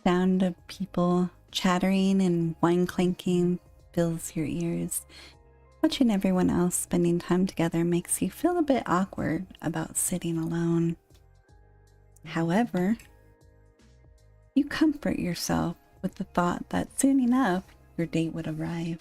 Sound of people chattering and wine clinking fills your ears. Watching everyone else spending time together makes you feel a bit awkward about sitting alone. However, you comfort yourself with the thought that soon enough your date would arrive.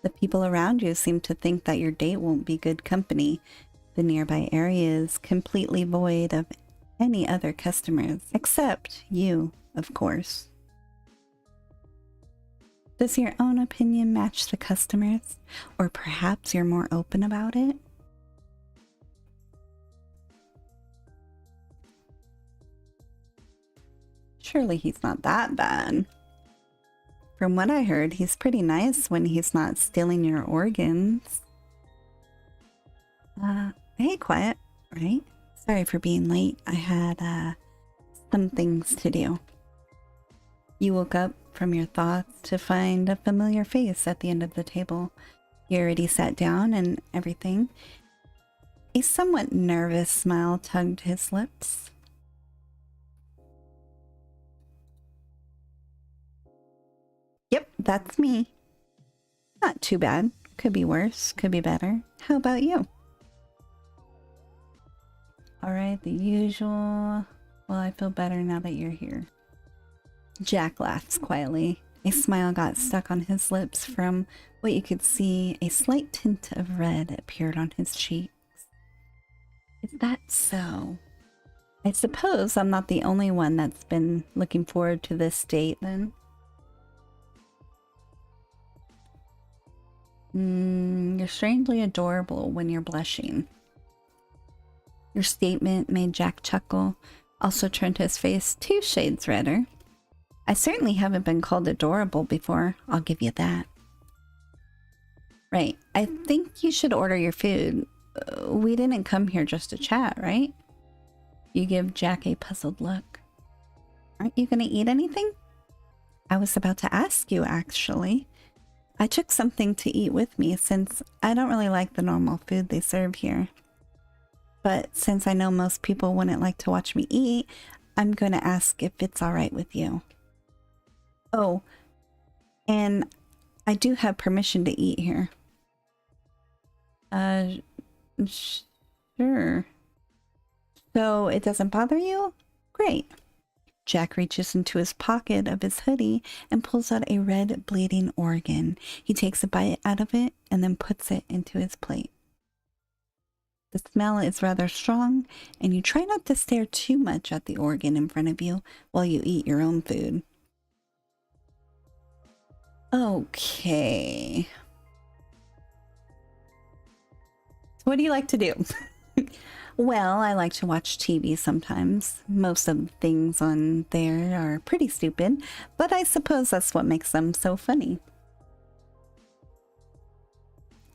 The people around you seem to think that your date won't be good company. The nearby area is completely void of any other customers, except you, of course. Does your own opinion match the customers? Or perhaps you're more open about it? Surely he's not that bad. From what I heard, he's pretty nice when he's not stealing your organs. Hey, quiet, right? Sorry for being late. I had, some things to do. You woke up from your thoughts to find a familiar face at the end of the table. You already sat down and everything. A somewhat nervous smile tugged his lips. Yep, that's me. Not too bad. Could be worse, could be better. How about you? Alright, the usual. Well, I feel better now that you're here. Jack laughs quietly. A smile got stuck on his lips. From what you could see, a slight tint of red appeared on his cheeks. Is that so? I suppose I'm not the only one that's been looking forward to this date, then. You're strangely adorable when you're blushing. Your statement made Jack chuckle, also turned his face 2 shades redder. I certainly haven't been called adorable before, I'll give you that. Right, I think you should order your food. We didn't come here just to chat, right? You give Jack a puzzled look. Aren't you gonna eat anything? I was about to ask you, actually. I took something to eat with me since I don't really like the normal food they serve here. But since I know most people wouldn't like to watch me eat, I'm going to ask if it's alright with you. Oh, and I do have permission to eat here. Sure. So it doesn't bother you? Great. Jack reaches into his pocket of his hoodie and pulls out a red bleeding organ. He takes a bite out of it and then puts it into his plate. The smell is rather strong, and you try not to stare too much at the organ in front of you while you eat your own food. Okay. So what do you like to do? Well, I like to watch TV sometimes. Most of the things on there are pretty stupid, but I suppose that's what makes them so funny.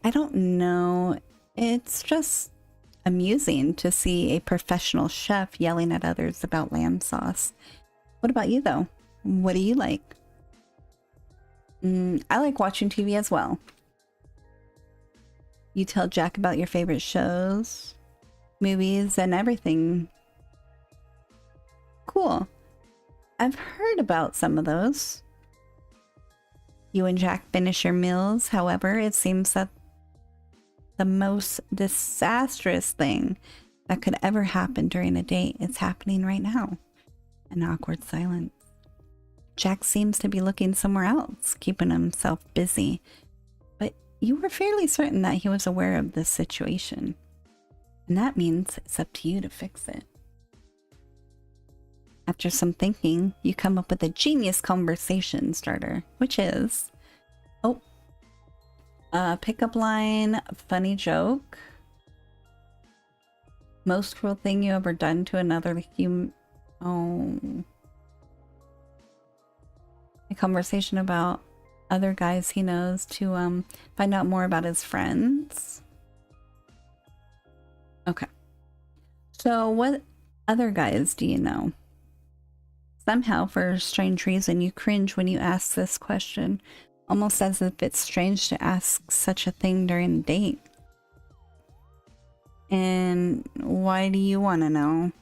I don't know. It's just amusing to see a professional chef yelling at others about lamb sauce. What about you, though? What do you like? I like watching TV as well. You tell Jack about your favorite shows, movies, and everything. Cool. I've heard about some of those. You and Jack finish your meals. However, it seems that the most disastrous thing that could ever happen during a date is happening right now. An awkward silence. Jack seems to be looking somewhere else, keeping himself busy. But you were fairly certain that he was aware of this situation. And that means it's up to you to fix it. After some thinking, you come up with a genius conversation starter, which is, pickup line, funny joke, most cruel thing you ever done to another human. Oh. A conversation about other guys he knows to find out more about his friends. Okay. So what other guys do you know? Somehow, for a strange reason, you cringe when you ask this question, almost as if it's strange to ask such a thing during a date. And why do you want to know?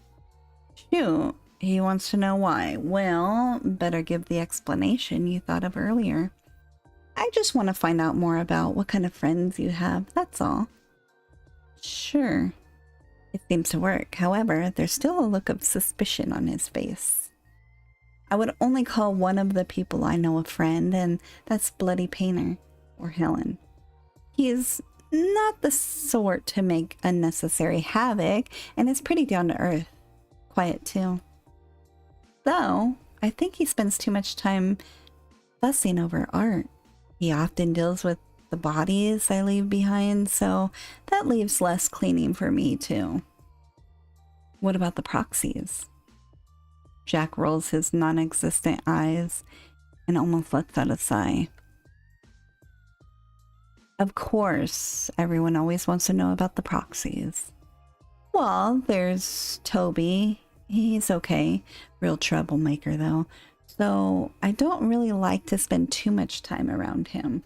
Shoot, He wants to know why. Well, better give the explanation you thought of earlier. I just want to find out more about what kind of friends you have, that's all. Sure. It seems to work. However, there's still a look of suspicion on his face. I would only call one of the people I know a friend, and that's Bloody Painter, or Helen. He's not the sort to make unnecessary havoc, and is pretty down to earth. Quiet too. Though, I think he spends too much time fussing over art. He often deals with the bodies I leave behind, so that leaves less cleaning for me too. What about the proxies? Jack rolls his non-existent eyes and almost lets out a sigh. Of course, everyone always wants to know about the proxies. Well, there's Toby. He's okay. Real troublemaker though. So I don't really like to spend too much time around him.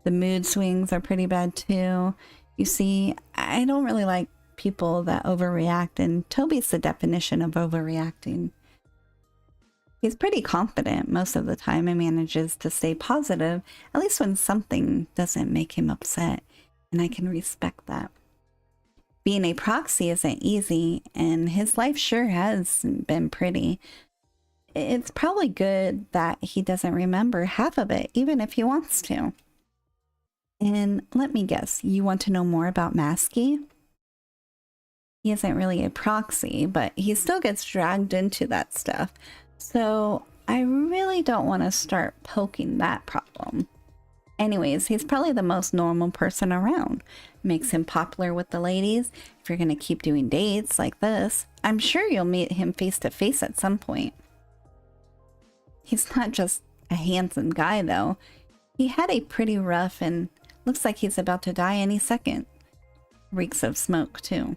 The mood swings are pretty bad too. You see, I don't really like people that overreact, and Toby's the definition of overreacting. He's pretty confident most of the time and manages to stay positive, at least when something doesn't make him upset, and I can respect that. Being a proxy isn't easy, and his life sure has been pretty. It's probably good that he doesn't remember half of it, even if he wants to. And let me guess, you want to know more about Maskey? He isn't really a proxy, but he still gets dragged into that stuff. So I really don't want to start poking that problem. Anyways, he's probably the most normal person around. Makes him popular with the ladies. If you're going to keep doing dates like this, I'm sure you'll meet him face to face at some point. He's not just a handsome guy though. He had a pretty rough and looks like he's about to die any second. Reeks of smoke too.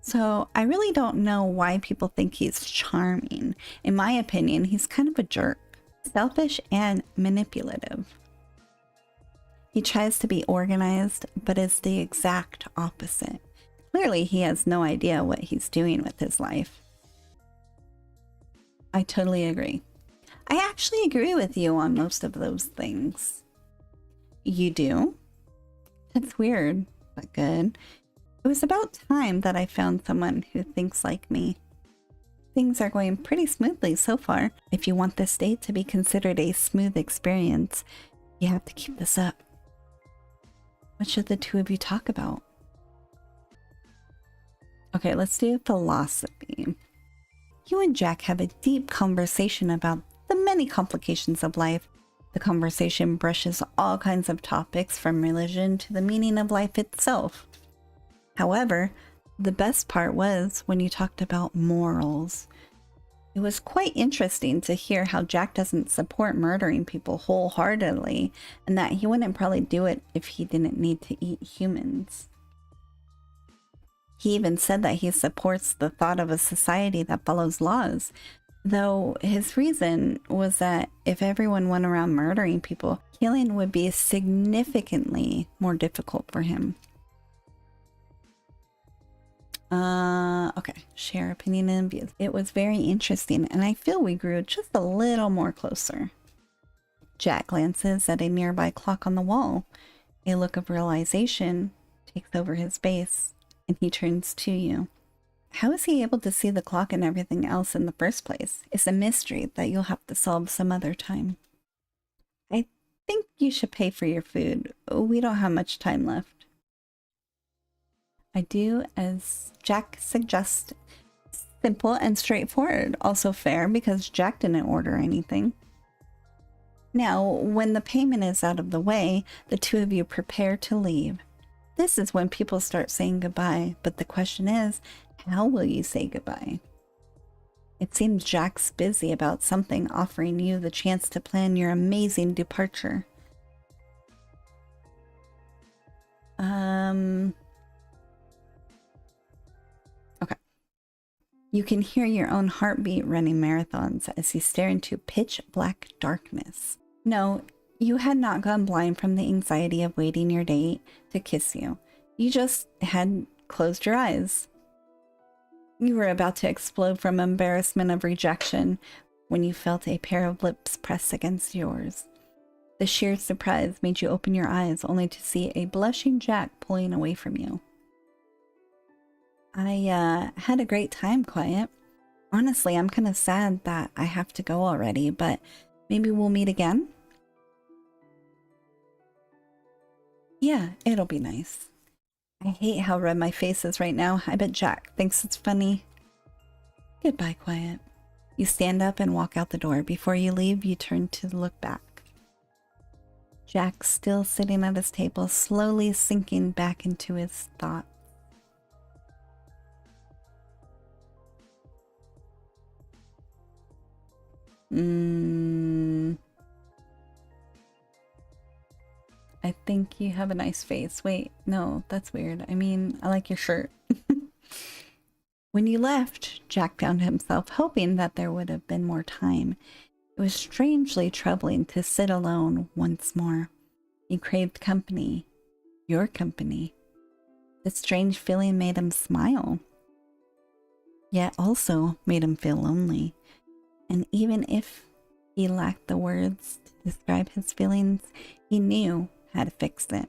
So I really don't know why people think he's charming. In my opinion, he's kind of a jerk. Selfish and manipulative. He tries to be organized, but is the exact opposite. Clearly, he has no idea what he's doing with his life. I totally agree. I actually agree with you on most of those things. You do? That's weird, but good. It was about time that I found someone who thinks like me. Things are going pretty smoothly so far. If you want this date to be considered a smooth experience, you have to keep this up. What should the two of you talk about? Okay, let's do philosophy. You and Jack have a deep conversation about the many complications of life. The conversation brushes all kinds of topics from religion to the meaning of life itself. However, the best part was when you talked about morals. It was quite interesting to hear how Jack doesn't support murdering people wholeheartedly, and that he wouldn't probably do it if he didn't need to eat humans. He even said that he supports the thought of a society that follows laws, though his reason was that if everyone went around murdering people, killing would be significantly more difficult for him. Okay, share opinion and views. It was very interesting, and I feel we grew just a little more closer. Jack glances at a nearby clock on the wall. A look of realization takes over his face, and he turns to you. How is he able to see the clock and everything else in the first place? It's a mystery that you'll have to solve some other time. I think you should pay for your food. We don't have much time left. I do as Jack suggests. Simple and straightforward. Also fair because Jack didn't order anything. Now, when the payment is out of the way, the two of you prepare to leave. This is when people start saying goodbye, but the question is, how will you say goodbye? It seems Jack's busy about something, offering you the chance to plan your amazing departure. Okay. You can hear your own heartbeat running marathons as you stare into pitch black darkness. No, you had not gone blind from the anxiety of waiting your date to kiss you. You just had closed your eyes. You were about to explode from embarrassment of rejection when you felt a pair of lips press against yours. The sheer surprise made you open your eyes only to see a blushing Jack pulling away from you. I had a great time, Quiet. Honestly, I'm kind of sad that I have to go already, but maybe we'll meet again? Yeah, it'll be nice. I hate how red my face is right now. I bet Jack thinks it's funny. Goodbye, Quiet. You stand up and walk out the door. Before you leave, you turn to look back. Jack, still sitting at his table, slowly sinking back into his thoughts. I think you have a nice face. Wait, no, that's weird. I mean, I like your shirt. When you left, Jack found himself hoping that there would have been more time. It was strangely troubling to sit alone once more. He craved company. Your company. The strange feeling made him smile, yet also made him feel lonely. And even if he lacked the words to describe his feelings, he knew how to fix it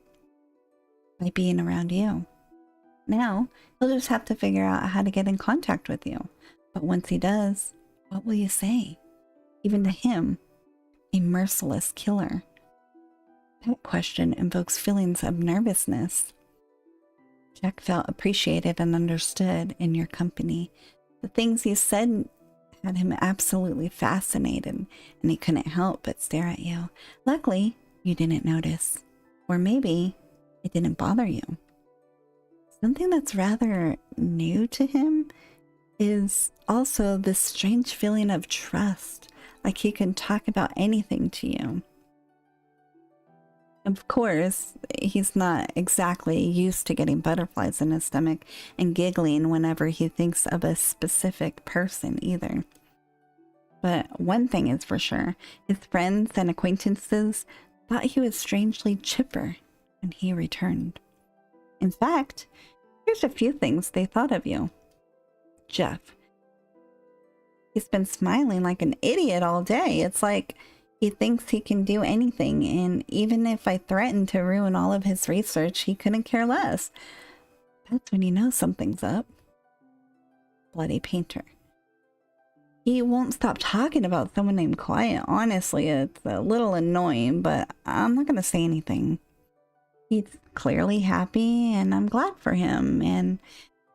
by being around you. Now, he'll just have to figure out how to get in contact with you. But once he does, what will you say? Even to him, a merciless killer. That question invokes feelings of nervousness. Jack felt appreciated and understood in your company. The things you said had him absolutely fascinated, and he couldn't help but stare at you. Luckily, you didn't notice. Or maybe it didn't bother you. Something that's rather new to him is also this strange feeling of trust, like he can talk about anything to you. Of course, he's not exactly used to getting butterflies in his stomach and giggling whenever he thinks of a specific person either. But one thing is for sure, his friends and acquaintances thought he was strangely chipper when he returned. In fact, here's a few things they thought of you. Jeff. He's been smiling like an idiot all day. It's like he thinks he can do anything, and even if I threatened to ruin all of his research, he couldn't care less. That's when you know something's up. Bloody Painter. He won't stop talking about someone named Quiet. Honestly, it's a little annoying, but I'm not going to say anything. He's clearly happy, and I'm glad for him, and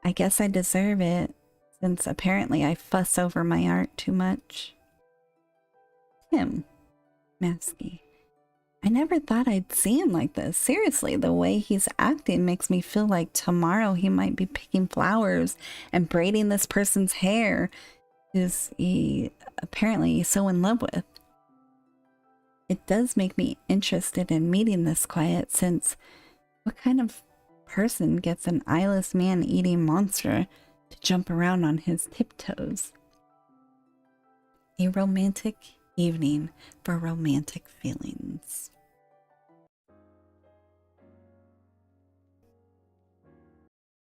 I guess I deserve it, since apparently I fuss over my art too much. Tim. Masky. I never thought I'd see him like this. Seriously, the way he's acting makes me feel like tomorrow he might be picking flowers and braiding this person's hair who's he apparently so in love with. It does make me interested in meeting this Quiet, since what kind of person gets an eyeless man-eating monster to jump around on his tiptoes? A romantic evening for romantic feelings.